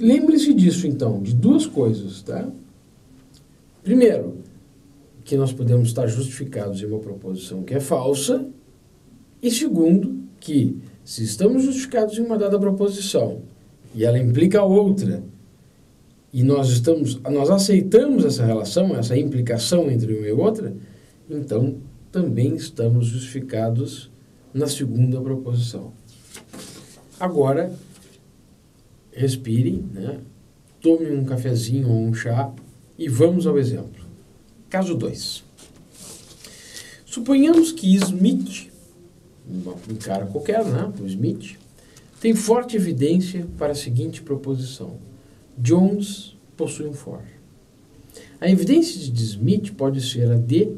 Lembre-se disso, então, de duas coisas, tá? Primeiro, que nós podemos estar justificados em uma proposição que é falsa. E segundo, que se estamos justificados em uma dada proposição e ela implica outra, e nós aceitamos essa relação, essa implicação entre uma e outra, então também estamos justificados na segunda proposição. Agora, respire, né? Tome um cafezinho ou um chá e vamos ao exemplo. Caso 2. Suponhamos que Smith, um cara qualquer, né? O Smith, tem forte evidência para a seguinte proposição: Jones possui um for. A evidência de Smith pode ser a de,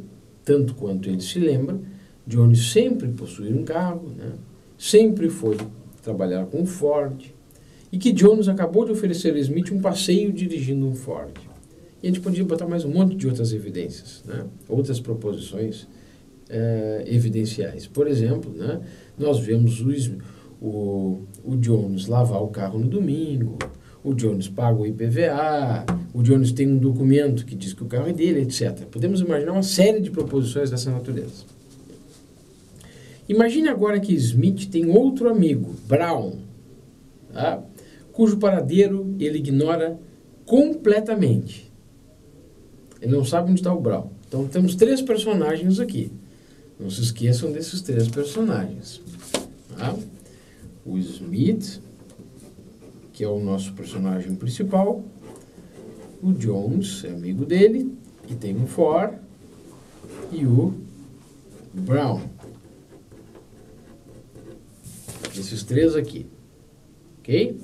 tanto quanto ele se lembra, Jones sempre possuir um carro, né? Sempre foi trabalhar com um Ford, e que Jones acabou de oferecer a Smith um passeio dirigindo um Ford. E a gente podia botar mais um monte de outras evidências, né? Outras proposições evidenciais. Por exemplo, né? Nós vemos o Jones lavar o carro no domingo, o Jones paga o IPVA, o Jones tem um documento que diz que o carro é dele, etc. Podemos imaginar uma série de proposições dessa natureza. Imagine agora que Smith tem outro amigo, Brown, tá? Cujo paradeiro ele ignora completamente. Ele não sabe onde está o Brown. Então temos 3 personagens aqui. Não se esqueçam desses 3 personagens. Tá? O Smith, que é o nosso personagem principal. O Jones é amigo dele, que tem um for. E o Brown. Esses 3 aqui. Ok?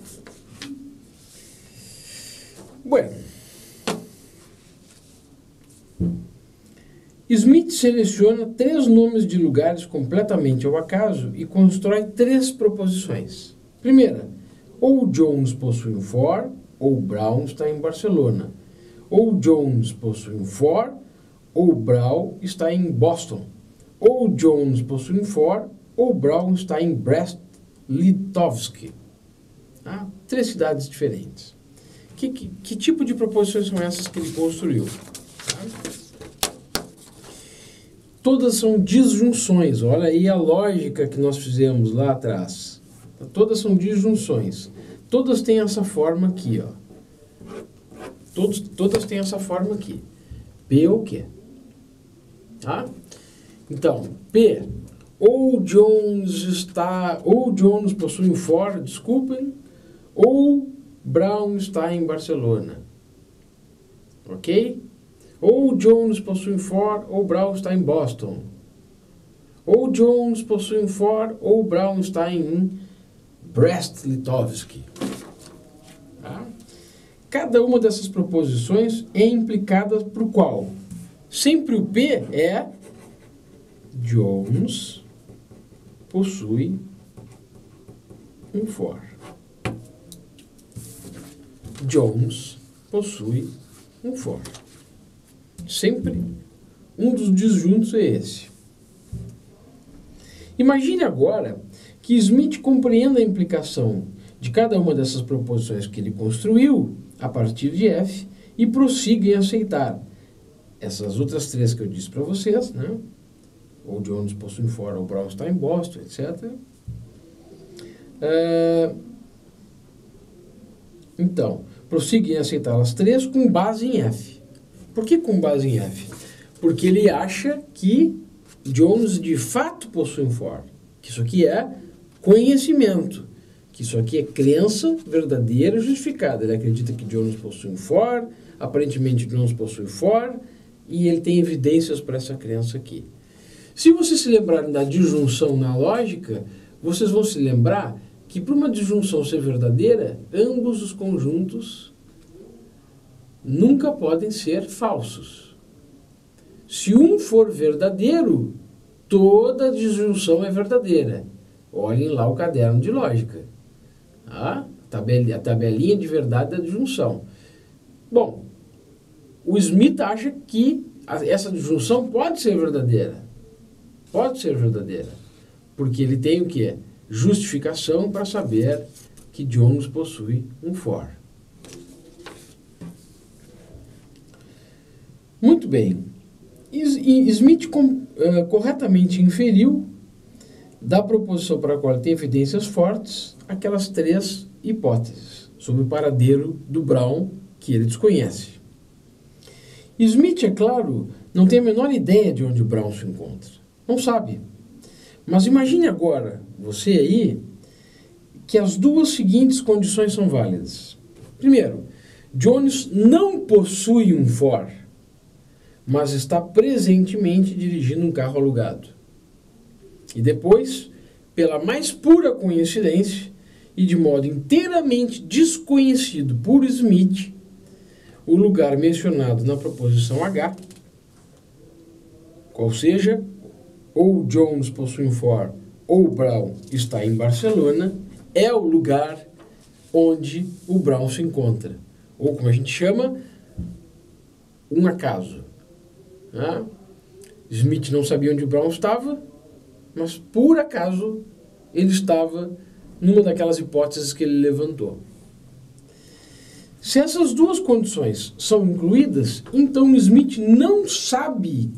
Bueno. Smith seleciona 3 nomes de lugares completamente ao acaso e constrói 3 proposições. Primeira, ou Jones possui um for, ou Brown está em Barcelona. Ou Jones possui um for, ou Brown está em Boston. Ou Jones possui um for, ou Brown está em Brest-Litovsk. Tá? 3 cidades diferentes. Que tipo de proposições são essas que ele construiu? Tá? Todas são disjunções. Olha aí a lógica que nós fizemos lá atrás. Todas são disjunções. Todas têm essa forma aqui, ó. Todas têm essa forma aqui. P o quê? Tá? Então, P. Ou Jones possui um for, desculpem, ou Brown está em Barcelona. Ok? Ou Jones possui um for, ou Brown está em Boston. Ou Jones possui um for, ou Brown está em Brest-Litovsk. Tá? Cada uma dessas proposições é implicada por qual? Sempre o P é Jones possui um for. Jones possui um for. Sempre um dos disjuntos é esse. Imagine agora que Smith compreenda a implicação de cada uma dessas proposições que ele construiu a partir de F e prossiga em aceitar essas outras 3 que eu disse para vocês, né? Ou Jones possui um for, ou Brown está em Boston, etc. Então, prossiga em aceitar as 3 com base em F. Por que com base em F? Porque ele acha que Jones de fato possui um for. Que isso aqui é conhecimento. Que isso aqui é crença verdadeira e justificada. Ele acredita que Jones possui um for, aparentemente Jones possui for, e ele tem evidências para essa crença aqui. Se vocês se lembrarem da disjunção na lógica, vocês vão se lembrar que para uma disjunção ser verdadeira, ambos os conjuntos nunca podem ser falsos. Se um for verdadeiro, toda disjunção é verdadeira. Olhem lá o caderno de lógica. A tabelinha de verdade da disjunção. Bom, o Smith acha que essa disjunção pode ser verdadeira. Pode ser verdadeira. Porque ele tem o quê? Justificação para saber que Jones possui um for. Muito bem. Smith corretamente inferiu da proposição para a qual tem evidências fortes aquelas 3 hipóteses sobre o paradeiro do Brown que ele desconhece. Smith, é claro, não tem a menor ideia de onde o Brown se encontra. Não sabe. Mas imagine agora, você aí, que as 2 seguintes condições são válidas. Primeiro, Jones não possui um Ford, mas está presentemente dirigindo um carro alugado. E depois, pela mais pura coincidência e de modo inteiramente desconhecido por Smith, o lugar mencionado na proposição H, qual seja, ou Jones possui um Ford ou Brown está em Barcelona, é o lugar onde o Brown se encontra. Ou como a gente chama, um acaso. Né? Smith não sabia onde o Brown estava, mas por acaso ele estava numa daquelas hipóteses que ele levantou. Se essas 2 condições são incluídas, então Smith não sabe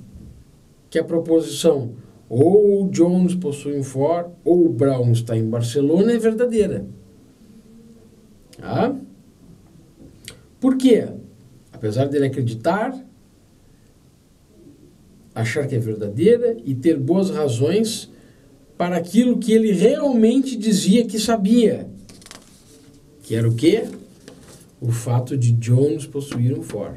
que a proposição ou Jones possui um Ford ou Brown está em Barcelona é verdadeira. Tá? Por quê? Apesar dele acreditar, achar que é verdadeira e ter boas razões para aquilo que ele realmente dizia que sabia. Que era o quê? O fato de Jones possuir um Ford.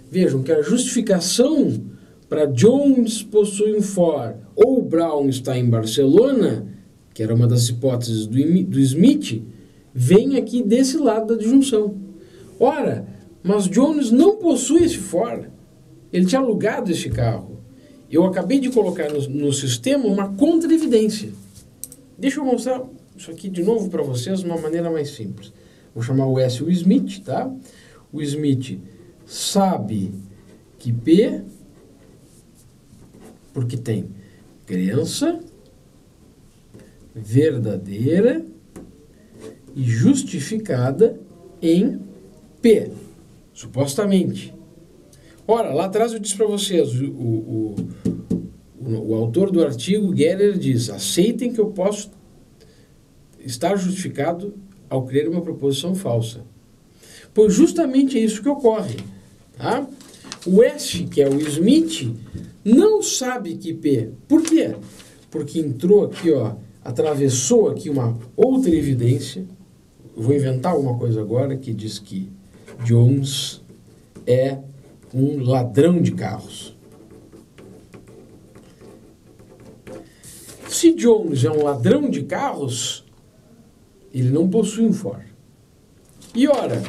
Vejam que a justificação para Jones possuir um Ford ou Brown está em Barcelona, que era uma das hipóteses do Smith, vem aqui desse lado da disjunção. Ora, mas Jones não possui esse Ford. Ele tinha alugado esse carro. Eu acabei de colocar no sistema uma contra-evidência. Deixa eu mostrar isso aqui de novo para vocês de uma maneira mais simples. Vou chamar o S o Smith, tá? O Smith sabe que P, porque tem crença verdadeira e justificada em P, supostamente. Ora, lá atrás eu disse para vocês, o autor do artigo, Geller, diz: aceitem que eu posso estar justificado ao crer uma proposição falsa. Pois justamente é isso que ocorre. Tá? O S, que é o Smith, não sabe que P. Por quê? Porque entrou aqui, ó, atravessou aqui uma outra evidência. Eu vou inventar uma coisa agora que diz que Jones é um ladrão de carros. Se Jones é um ladrão de carros, ele não possui um Ford. E ora,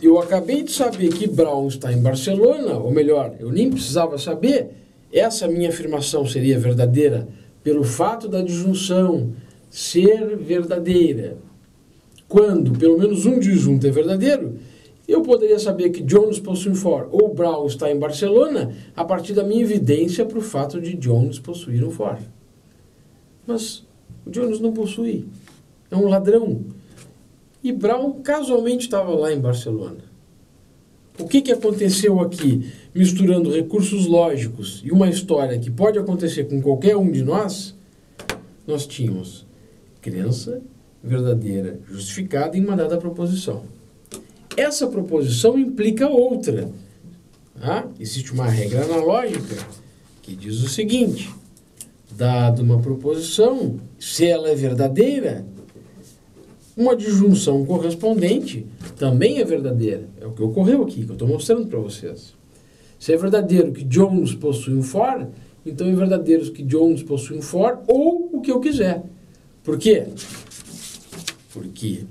eu acabei de saber que Brown está em Barcelona, ou melhor, eu nem precisava saber, essa minha afirmação seria verdadeira pelo fato da disjunção ser verdadeira. Quando pelo menos um disjunto é verdadeiro, eu poderia saber que Jones possui um Ford ou Brown está em Barcelona a partir da minha evidência para o fato de Jones possuir um Ford. Mas o Jones não possui. É um ladrão. E Brown casualmente estava lá em Barcelona. O que aconteceu aqui, misturando recursos lógicos e uma história que pode acontecer com qualquer um de nós? Nós tínhamos crença verdadeira justificada em uma dada proposição. Essa proposição implica outra. Tá? Existe uma regra analógica que diz o seguinte: dada uma proposição, se ela é verdadeira, uma disjunção correspondente também é verdadeira. É o que ocorreu aqui, que eu estou mostrando para vocês. Se é verdadeiro que Jones possui um Ford, então é verdadeiro que Jones possui um Ford ou o que eu quiser. Por quê? Porque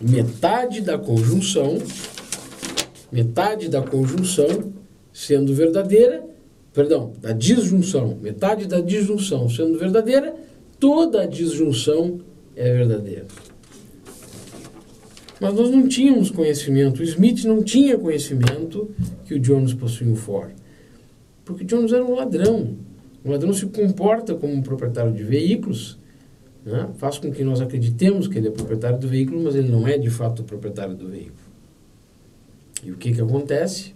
metade da conjunção sendo verdadeira, da disjunção, metade da disjunção sendo verdadeira, toda a disjunção é verdadeira. Mas nós não tínhamos conhecimento, o Smith não tinha conhecimento que o Jones possuía um Ford. Porque o Jones era um ladrão. O ladrão se comporta como um proprietário de veículos, né? Faz com que nós acreditemos que ele é proprietário do veículo, mas ele não é de fato o proprietário do veículo. E o que acontece?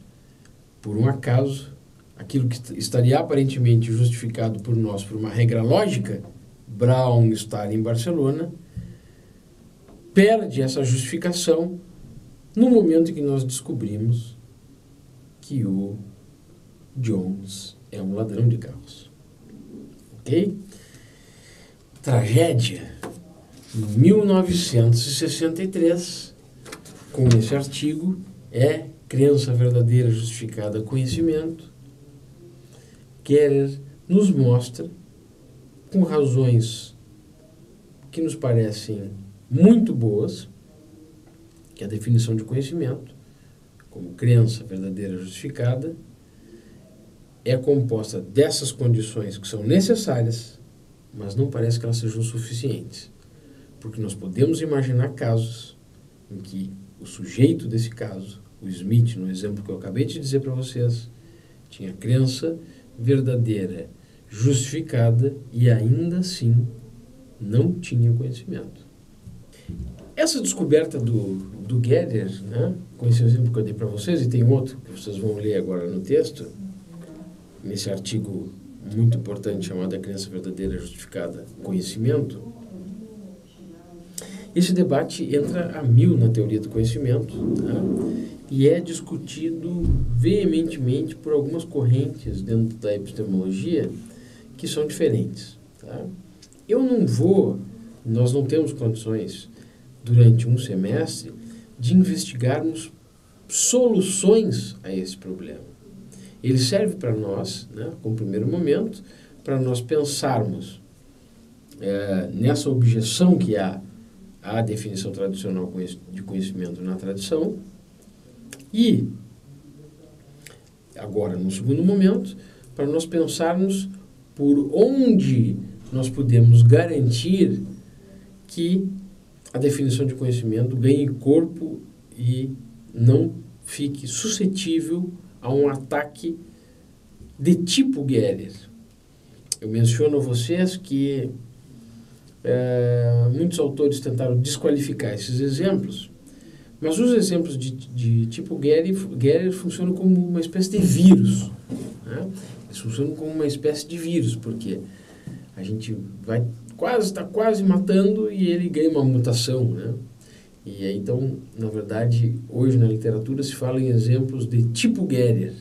por um acaso, aquilo que estaria aparentemente justificado por nós por uma regra lógica, Brown estar em Barcelona, perde essa justificação no momento em que nós descobrimos que o Jones é um ladrão de carros. Ok? Tragédia. Em 1963, com esse artigo, Crença Verdadeira Justificada Conhecimento, Gerer nos mostra, com razões que nos parecem muito boas, que a definição de conhecimento, como crença verdadeira justificada, é composta dessas condições que são necessárias, mas não parece que elas sejam suficientes. Porque nós podemos imaginar casos em que o sujeito desse caso, o Smith, no exemplo que eu acabei de dizer para vocês, tinha crença verdadeira justificada e ainda assim não tinha conhecimento. Essa descoberta do Gerer, né, com esse exemplo que eu dei para vocês, e tem outro que vocês vão ler agora no texto, nesse artigo muito importante chamado A Crença Verdadeira Justificada Conhecimento, esse debate entra a mil na teoria do conhecimento, tá? E é discutido veementemente por algumas correntes dentro da epistemologia que são diferentes. Tá? Nós não temos condições, durante um semestre, de investigarmos soluções a esse problema. Ele serve para nós, né, como primeiro momento, para nós pensarmos nessa objeção que há à definição tradicional de conhecimento na tradição e, agora, no segundo momento, para nós pensarmos por onde nós podemos garantir que a definição de conhecimento ganhe corpo e não fique suscetível a um ataque de tipo Gerer. Eu menciono a vocês que muitos autores tentaram desqualificar esses exemplos, mas os exemplos de tipo Gerer funcionam como uma espécie de vírus. Né? Eles funcionam como uma espécie de vírus, porque a gente está quase matando e ele ganha uma mutação. Né? E aí, então, na verdade, hoje na literatura se fala em exemplos de tipo Gerer.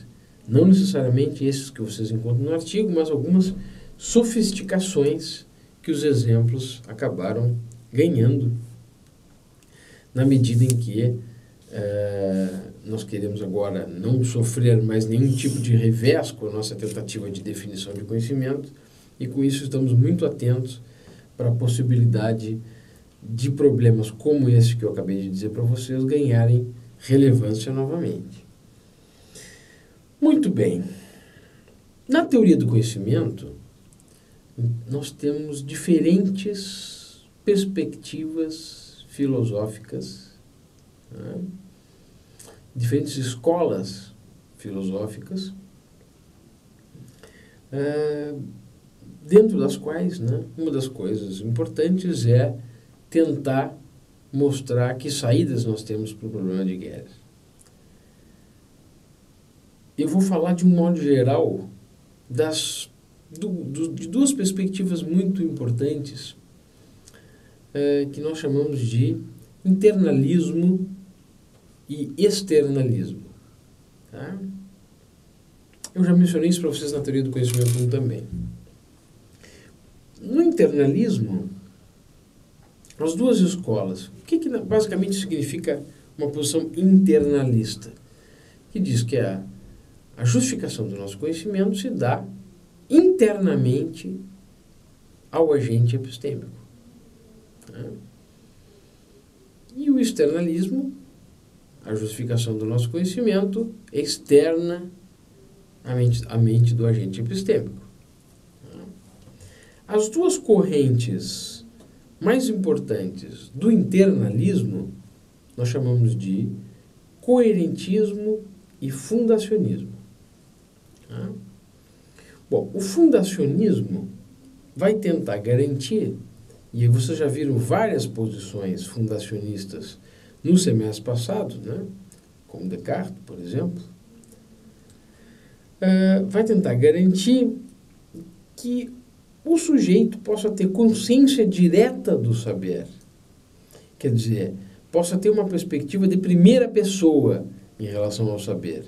Não necessariamente esses que vocês encontram no artigo, mas algumas sofisticações que os exemplos acabaram ganhando na medida em que nós queremos agora não sofrer mais nenhum tipo de revés com a nossa tentativa de definição de conhecimento e com isso estamos muito atentos para a possibilidade de problemas como esse que eu acabei de dizer para vocês ganharem relevância novamente. Muito bem. Na teoria do conhecimento, nós temos diferentes perspectivas filosóficas, né? Diferentes escolas filosóficas, dentro das quais, né, uma das coisas importantes é tentar mostrar que saídas nós temos para o problema de Gerer. Eu vou falar de um modo geral de duas perspectivas muito importantes que nós chamamos de internalismo e externalismo. Tá? Eu já mencionei isso para vocês na teoria do conhecimento também. No internalismo, as duas escolas, o que basicamente significa uma posição internalista? Que diz que a justificação do nosso conhecimento se dá internamente ao agente epistêmico. Né? E o externalismo, a justificação do nosso conhecimento, externa à mente do agente epistêmico. As duas correntes mais importantes do internalismo nós chamamos de coerentismo e fundacionismo. Bom, o fundacionismo vai tentar garantir, e vocês já viram várias posições fundacionistas no semestre passado, né? Como Descartes, por exemplo, vai tentar garantir que o sujeito possa ter consciência direta do saber. Quer dizer, possa ter uma perspectiva de primeira pessoa em relação ao saber.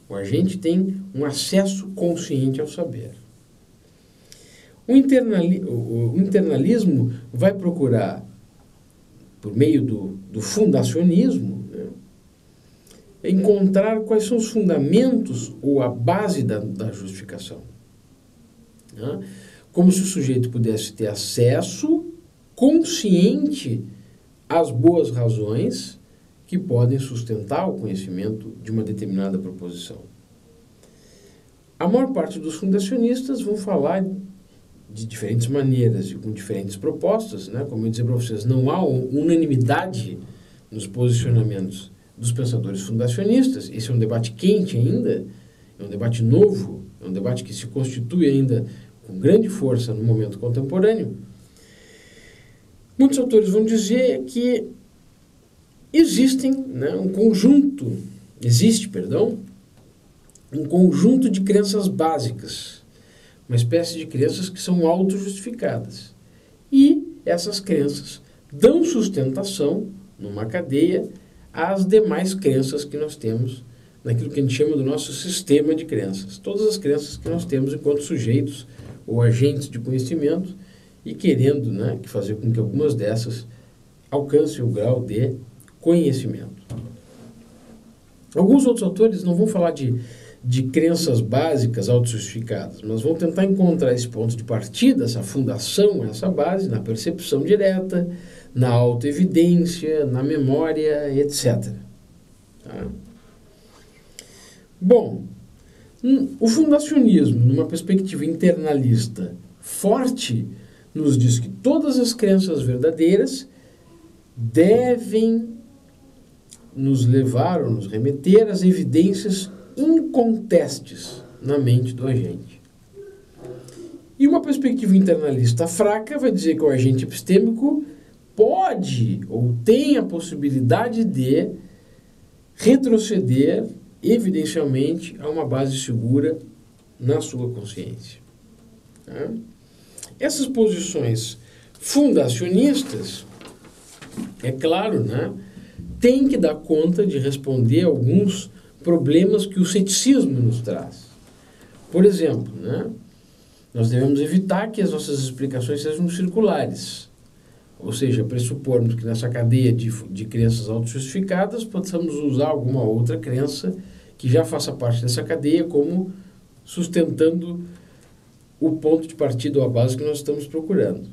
O agente tem um acesso consciente ao saber. O internalismo vai procurar, por meio do fundacionismo, né, encontrar quais são os fundamentos ou a base da justificação. Né? Como se o sujeito pudesse ter acesso consciente às boas razões que podem sustentar o conhecimento de uma determinada proposição. A maior parte dos fundacionistas vão falar de diferentes maneiras e com diferentes propostas, né? Como eu disse para vocês, não há unanimidade nos posicionamentos dos pensadores fundacionistas. Esse é um debate quente ainda, é um debate novo, é um debate que se constitui ainda com grande força no momento contemporâneo. Muitos autores vão dizer que existe um conjunto de crenças básicas, uma espécie de crenças que são auto-justificadas. E essas crenças dão sustentação, numa cadeia, às demais crenças que nós temos, naquilo que a gente chama do nosso sistema de crenças. Todas as crenças que nós temos enquanto sujeitos ou agentes de conhecimento, e querendo que fazer com que algumas dessas alcancem o grau de conhecimento. Alguns outros autores não vão falar de crenças básicas autojustificadas, mas vão tentar encontrar esse ponto de partida, essa fundação, essa base, na percepção direta, na autoevidência, na memória, etc. Tá? Bom, o fundacionismo, numa perspectiva internalista forte, nos diz que todas as crenças verdadeiras devem nos levar ou nos remeter às evidências incontestes na mente do agente. E uma perspectiva internalista fraca vai dizer que o agente epistêmico pode ou tem a possibilidade de retroceder evidencialmente a uma base segura na sua consciência. Tá? Essas posições fundacionistas, é claro, têm que dar conta de responder a alguns problemas que o ceticismo nos traz. Por exemplo, nós devemos evitar que as nossas explicações sejam circulares, ou seja, pressupormos que nessa cadeia de crenças autojustificadas possamos usar alguma outra crença que já faça parte dessa cadeia como sustentando o ponto de partida ou a base que nós estamos procurando.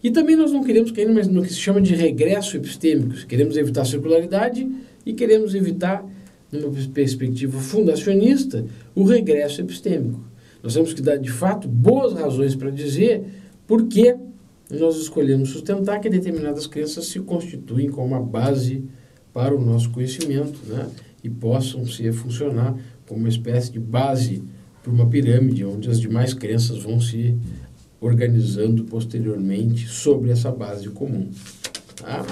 E também nós não queremos cair no que se chama de regresso epistêmico. Queremos evitar a circularidade e queremos evitar, numa perspectiva fundacionista, o regresso epistêmico. Nós temos que dar, de fato, boas razões para dizer por que nós escolhemos sustentar que determinadas crenças se constituem como uma base para o nosso conhecimento, e possam funcionar como uma espécie de base para uma pirâmide, onde as demais crenças vão se organizando posteriormente sobre essa base comum. Tá?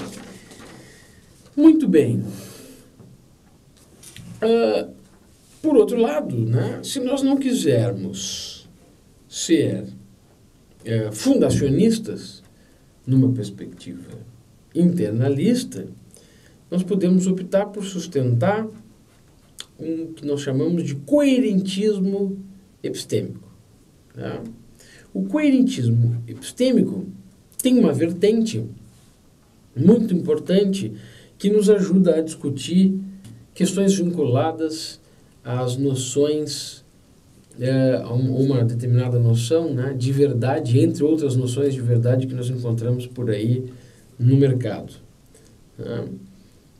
Muito bem. Por outro lado, se nós não quisermos ser fundacionistas numa perspectiva internalista, nós podemos optar por sustentar um que nós chamamos de coerentismo epistêmico. Tá? O coerentismo epistêmico tem uma vertente muito importante que nos ajuda a discutir questões vinculadas às noções, a uma determinada noção de verdade, entre outras noções de verdade que nós encontramos por aí no mercado. Tá?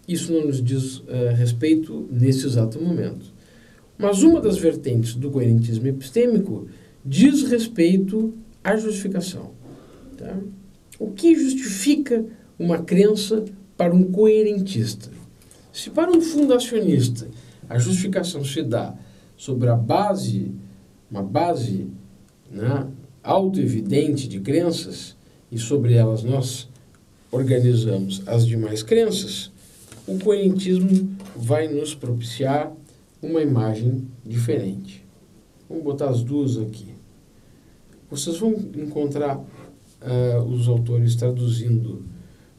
Isso não nos diz respeito nesse exato momento. Mas uma das vertentes do coerentismo epistêmico diz respeito à justificação. Tá? O que justifica uma crença para um coerentista? Se para um fundacionista a justificação se dá sobre uma base autoevidente de crenças, e sobre elas nós organizamos as demais crenças, o coerentismo vai nos propiciar uma imagem diferente. Vamos botar as duas aqui. Vocês vão encontrar os autores traduzindo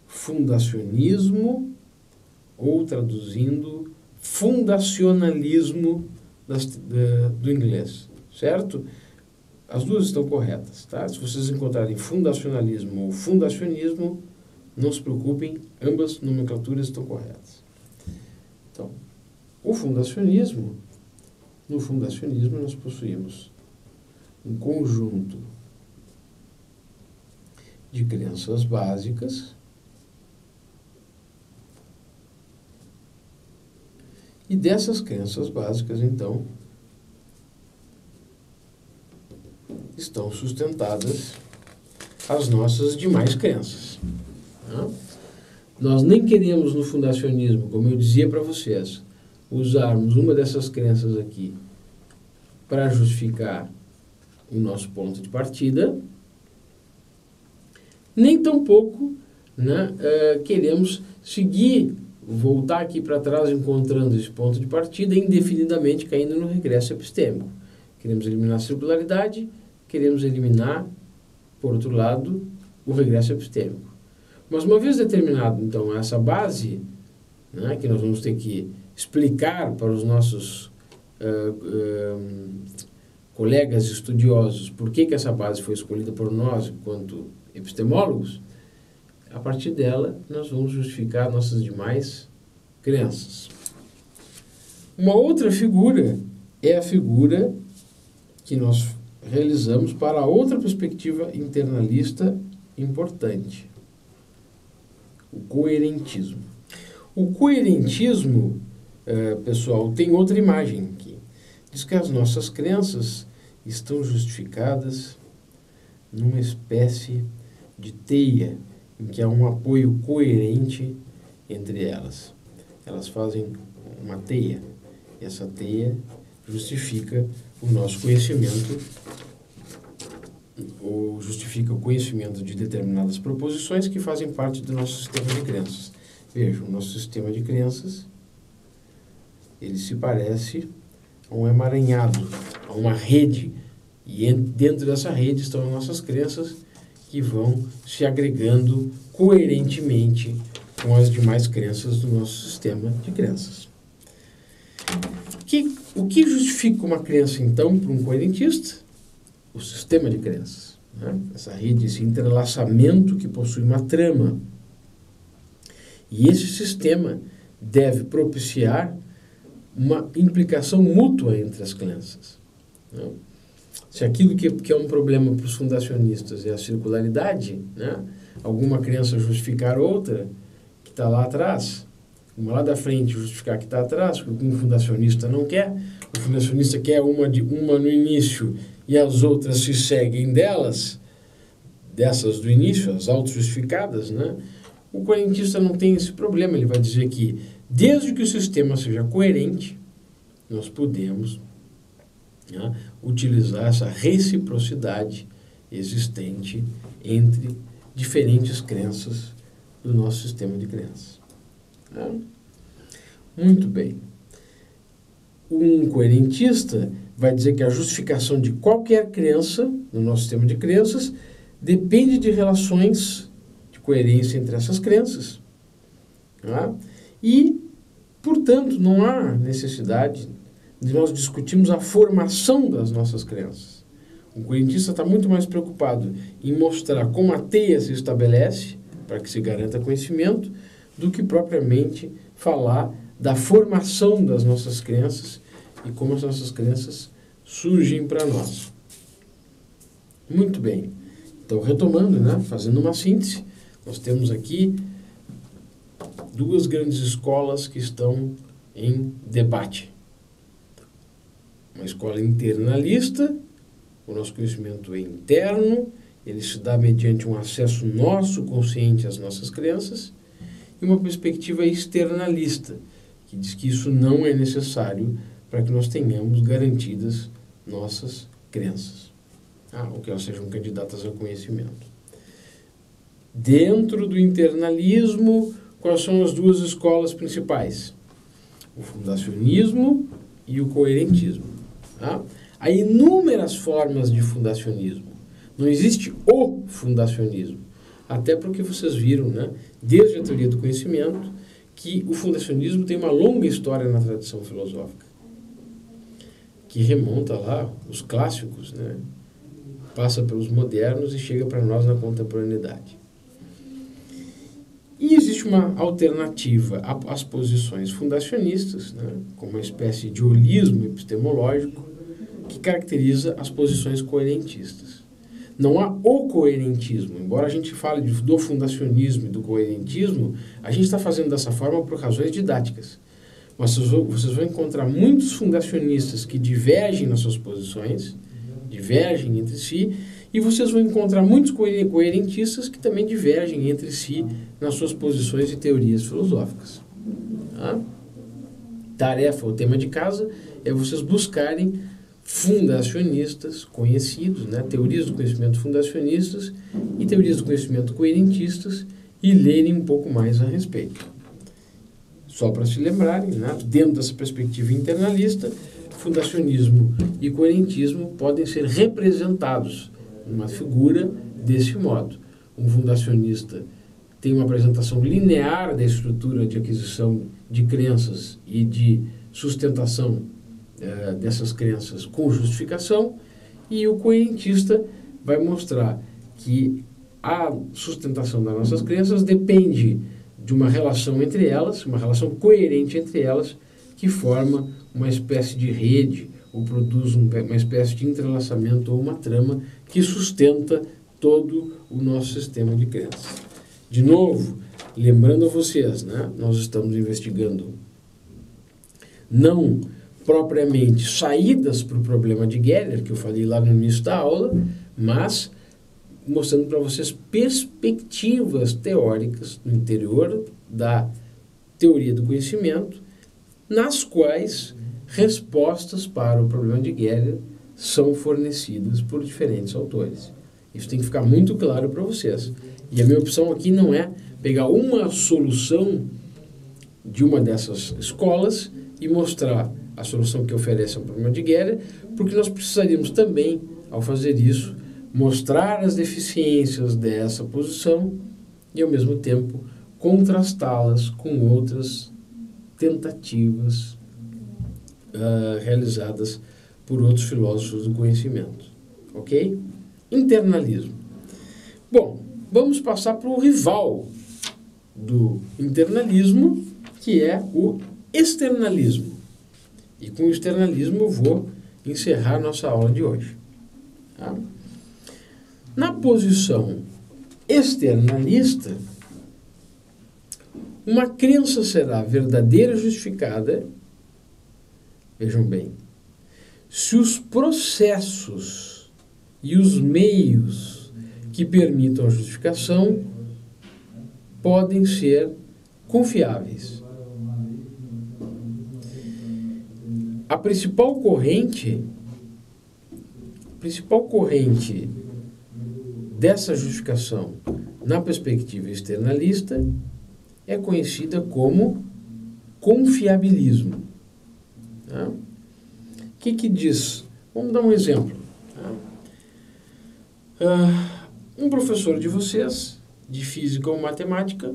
fundacionismo ou traduzindo fundacionalismo do inglês, certo? As duas estão corretas, tá? Se vocês encontrarem fundacionalismo ou fundacionismo, não se preocupem, ambas nomenclaturas estão corretas. Então, no fundacionismo nós possuímos um conjunto de crenças básicas e dessas crenças básicas, então, estão sustentadas as nossas demais crenças. Tá? Nós nem queremos no fundacionismo, como eu dizia para vocês, usarmos uma dessas crenças aqui para justificar o nosso ponto de partida, nem tampouco, né, queremos voltar aqui para trás encontrando esse ponto de partida indefinidamente caindo no regresso epistêmico. Queremos eliminar a circularidade, queremos eliminar, por outro lado, o regresso epistêmico. Mas uma vez determinado, então, essa base, né, que nós vamos ter que explicar para os nossos colegas estudiosos por que essa base foi escolhida por nós enquanto epistemólogos, a partir dela nós vamos justificar nossas demais crenças. Uma outra figura é a figura que nós realizamos para outra perspectiva internalista importante, o coerentismo. O coerentismo, pessoal, tem outra imagem aqui. Diz que as nossas crenças estão justificadas numa espécie de teia em que há um apoio coerente entre elas. Elas fazem uma teia, e essa teia justifica o nosso conhecimento, ou justifica o conhecimento de determinadas proposições que fazem parte do nosso sistema de crenças. Vejam, o nosso sistema de crenças, ele se parece a um emaranhado, a uma rede, e dentro dessa rede estão as nossas crenças que vão se agregando coerentemente com as demais crenças do nosso sistema de crenças. O que justifica uma crença, então, para um coerentista? O sistema de crenças. Né? Essa rede, esse entrelaçamento que possui uma trama. E esse sistema deve propiciar uma implicação mútua entre as crenças. Né? Se aquilo que é um problema para os fundacionistas é a circularidade, né? Alguma crença justificar outra que está lá atrás, uma lá da frente justificar que está atrás, porque um fundacionista não quer, o fundacionista quer uma no início e as outras se seguem dessas do início, as auto-justificadas, né? O coerentista não tem esse problema, ele vai dizer que desde que o sistema seja coerente, nós podemos, né, utilizar essa reciprocidade existente entre diferentes crenças do nosso sistema de crenças. Né? Muito bem. Um coerentista vai dizer que a justificação de qualquer crença no nosso sistema de crenças depende de relações de coerência entre essas crenças. Tá? E, portanto, não há necessidade de nós discutirmos a formação das nossas crenças. O coerentista está muito mais preocupado em mostrar como a teia se estabelece, para que se garanta conhecimento, do que propriamente falar da formação das nossas crenças e como as nossas crenças surgem para nós. Muito bem. Então, retomando, né, fazendo uma síntese, nós temos aqui duas grandes escolas que estão em debate. Uma escola internalista, o nosso conhecimento é interno, ele se dá mediante um acesso nosso, consciente às nossas crenças, e uma perspectiva externalista, que diz que isso não é necessário para que nós tenhamos garantidas nossas crenças, ou que elas sejam candidatas ao conhecimento. Dentro do internalismo, quais são as duas escolas principais? O fundacionismo e o coerentismo. Tá? Há inúmeras formas de fundacionismo. Não existe o fundacionismo. Até porque vocês viram, né, desde a teoria do conhecimento, que o fundacionismo tem uma longa história na tradição filosófica, que remonta lá os clássicos, né, passa pelos modernos e chega para nós na contemporaneidade. E existe uma alternativa às posições fundacionistas, né, como uma espécie de holismo epistemológico que caracteriza as posições coerentistas. Não há o coerentismo, embora a gente fale do fundacionismo e do coerentismo, a gente está fazendo dessa forma por razões didáticas. Mas vocês vão encontrar muitos fundacionistas que divergem nas suas posições, divergem entre si, e vocês vão encontrar muitos coerentistas que também divergem entre si nas suas posições e teorias filosóficas. Tá? Tarefa, o tema de casa, é vocês buscarem fundacionistas conhecidos, né? Teorias do conhecimento fundacionistas e teorias do conhecimento coerentistas, e lerem um pouco mais a respeito. Só para se lembrarem, né? Dentro dessa perspectiva internalista, fundacionismo e coerentismo podem ser representados numa figura desse modo. Um fundacionista tem uma apresentação linear da estrutura de aquisição de crenças e de sustentação dessas crenças com justificação, e o coerentista vai mostrar que a sustentação das nossas crenças depende de uma relação entre elas, uma relação coerente entre elas, que forma uma espécie de rede, ou produz uma espécie de entrelaçamento ou uma trama que sustenta todo o nosso sistema de crenças. De novo, lembrando a vocês, né, nós estamos investigando não propriamente saídas para o problema de Geller, que eu falei lá no início da aula, mas mostrando para vocês perspectivas teóricas no interior da teoria do conhecimento, nas quais respostas para o problema de Geller são fornecidas por diferentes autores. Isso tem que ficar muito claro para vocês. E a minha opção aqui não é pegar uma solução de uma dessas escolas e mostrar a solução que oferece ao problema de Geller, porque nós precisaríamos também, ao fazer isso, mostrar as deficiências dessa posição e, ao mesmo tempo, contrastá-las com outras tentativas realizadas por outros filósofos do conhecimento. Ok? Internalismo. Bom, vamos passar para o rival do internalismo, que é o externalismo. E com o externalismo eu vou encerrar nossa aula de hoje. Tá? Na posição externalista, uma crença será verdadeira e justificada, vejam bem, se os processos e os meios que permitam a justificação podem ser confiáveis. A principal corrente dessa justificação na perspectiva externalista é conhecida como confiabilismo. Tá? O que diz? Vamos dar um exemplo. Tá? Um professor de vocês, de física ou matemática,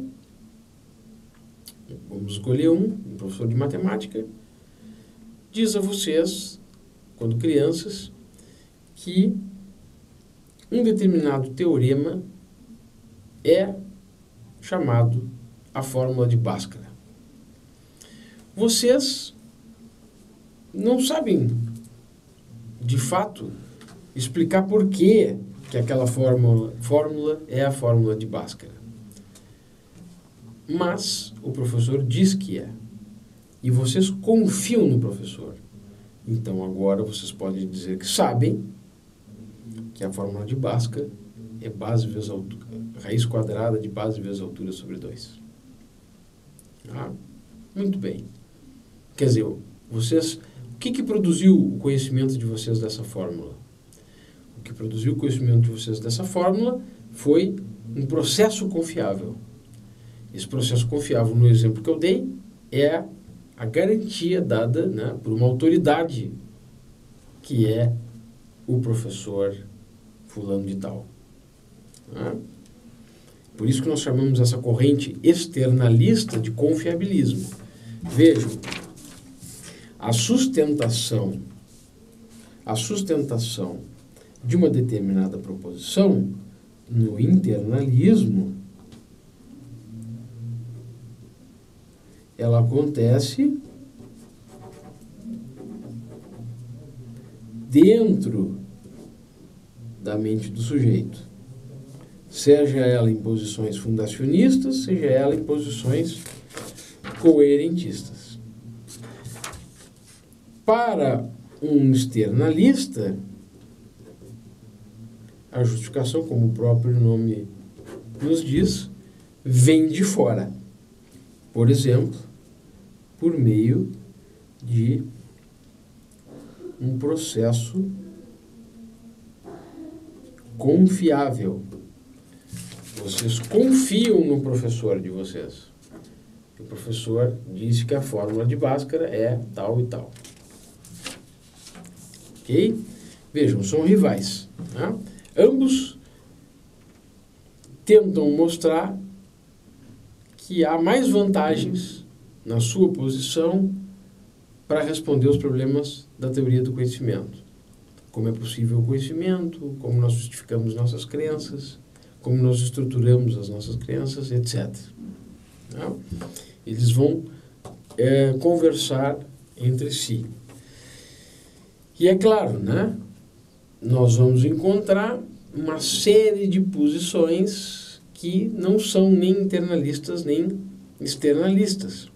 vamos escolher um professor de matemática, diz a vocês, quando crianças, que um determinado teorema é chamado a fórmula de Bhaskara. Vocês não sabem, de fato, explicar por que aquela fórmula é a fórmula de Bhaskara. Mas o professor diz que é. E vocês confiam no professor. Então agora vocês podem dizer que sabem que a fórmula de Bhaskara é base vezes altura, raiz quadrada de base vezes altura sobre 2. Ah, muito bem. Quer dizer, vocês, o que produziu o conhecimento de vocês dessa fórmula? O que produziu o conhecimento de vocês dessa fórmula foi um processo confiável. Esse processo confiável, no exemplo que eu dei, é a garantia dada, né, por uma autoridade que é o professor fulano de tal. Né? Por isso que nós chamamos essa corrente externalista de confiabilismo. Vejam, a sustentação de uma determinada proposição no internalismo, ela acontece dentro da mente do sujeito, seja ela em posições fundacionistas, seja ela em posições coerentistas. Para um externalista, a justificação, como o próprio nome nos diz, vem de fora. Por exemplo, por meio de um processo confiável. Vocês confiam no professor de vocês. O professor disse que a fórmula de Bhaskara é tal e tal. Ok? Vejam, são rivais. Tá? Ambos tentam mostrar que há mais vantagens na sua posição para responder os problemas da teoria do conhecimento. Como é possível o conhecimento, como nós justificamos nossas crenças, como nós estruturamos as nossas crenças, etc. Tá? Eles vão conversar entre si. E é claro, né? Nós vamos encontrar uma série de posições que não são nem internalistas nem externalistas.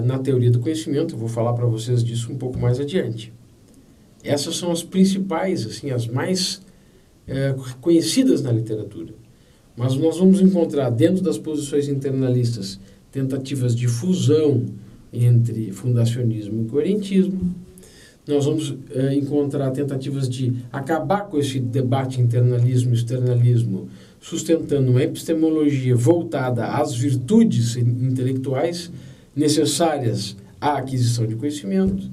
Na teoria do conhecimento, eu vou falar para vocês disso um pouco mais adiante. Essas são as principais, assim, as mais conhecidas na literatura. Mas nós vamos encontrar dentro das posições internalistas tentativas de fusão entre fundacionismo e coerentismo. Nós vamos encontrar tentativas de acabar com esse debate internalismo e externalismo, sustentando uma epistemologia voltada às virtudes intelectuais necessárias à aquisição de conhecimento.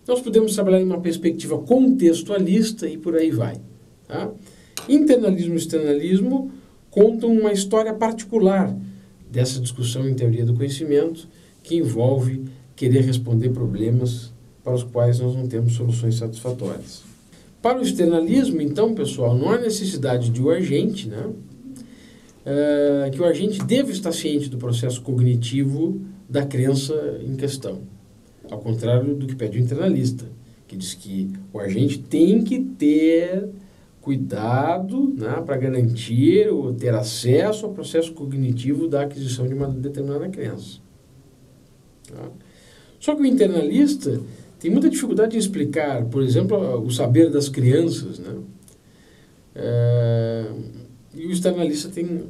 Nós podemos trabalhar em uma perspectiva contextualista e por aí vai. Tá? Internalismo e externalismo contam uma história particular dessa discussão em teoria do conhecimento que envolve querer responder problemas para os quais nós não temos soluções satisfatórias. Para o externalismo, então, pessoal, não há necessidade de o agente, né? Que o agente deve estar ciente do processo cognitivo da crença em questão. Ao contrário do que pede o internalista, que diz que o agente tem que ter cuidado, né, para garantir ou ter acesso ao processo cognitivo da aquisição de uma determinada crença. Tá? Só que o internalista tem muita dificuldade em explicar, por exemplo, o saber das crianças, né? E o externalista tem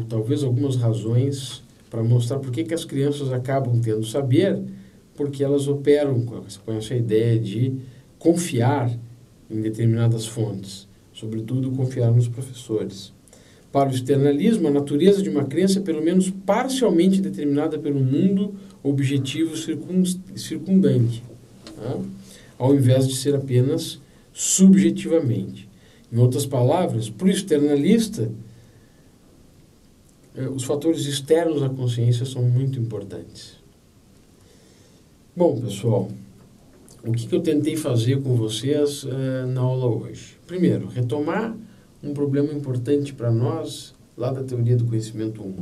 talvez algumas razões para mostrar por que as crianças acabam tendo saber, porque elas operam com essa ideia de confiar em determinadas fontes, sobretudo confiar nos professores. Para o externalismo, a natureza de uma crença é pelo menos parcialmente determinada pelo mundo objetivo circundante, tá? Ao invés de ser apenas subjetivamente. Em outras palavras, para o externalista, os fatores externos à consciência são muito importantes. Bom, pessoal, o que eu tentei fazer com vocês na aula hoje? Primeiro, retomar um problema importante para nós lá da teoria do conhecimento 1,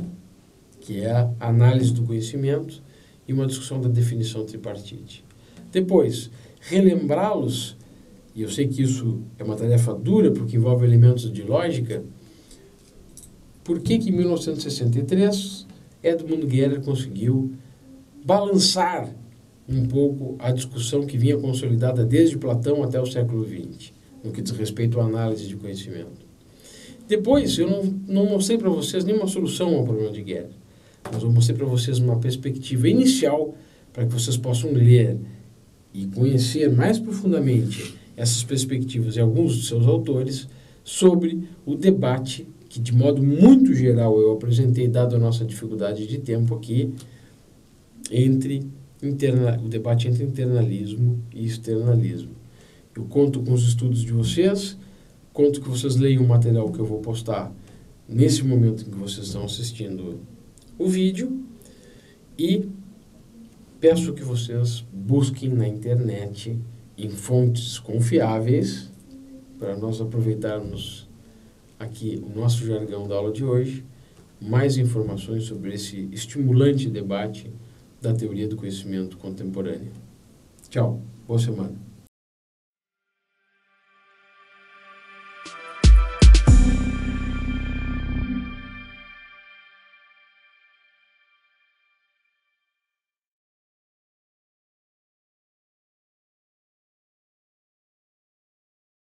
que é a análise do conhecimento e uma discussão da definição tripartite. Depois, relembrá-los, e eu sei que isso é uma tarefa dura porque envolve elementos de lógica, por que em 1963 Edmund Geller conseguiu balançar um pouco a discussão que vinha consolidada desde Platão até o século XX, no que diz respeito à análise de conhecimento. Depois, eu não mostrei para vocês nenhuma solução ao problema de Geller, mas eu mostrei para vocês uma perspectiva inicial para que vocês possam ler e conhecer mais profundamente essas perspectivas e alguns de seus autores sobre o debate que, de modo muito geral, eu apresentei, dado a nossa dificuldade de tempo aqui, o debate entre internalismo e externalismo. Eu conto com os estudos de vocês, conto que vocês leiam o material que eu vou postar nesse momento em que vocês estão assistindo o vídeo e peço que vocês busquem na internet, em fontes confiáveis, para nós aproveitarmos aqui o nosso jargão da aula de hoje, mais informações sobre esse estimulante debate da teoria do conhecimento contemporânea. Tchau, boa semana.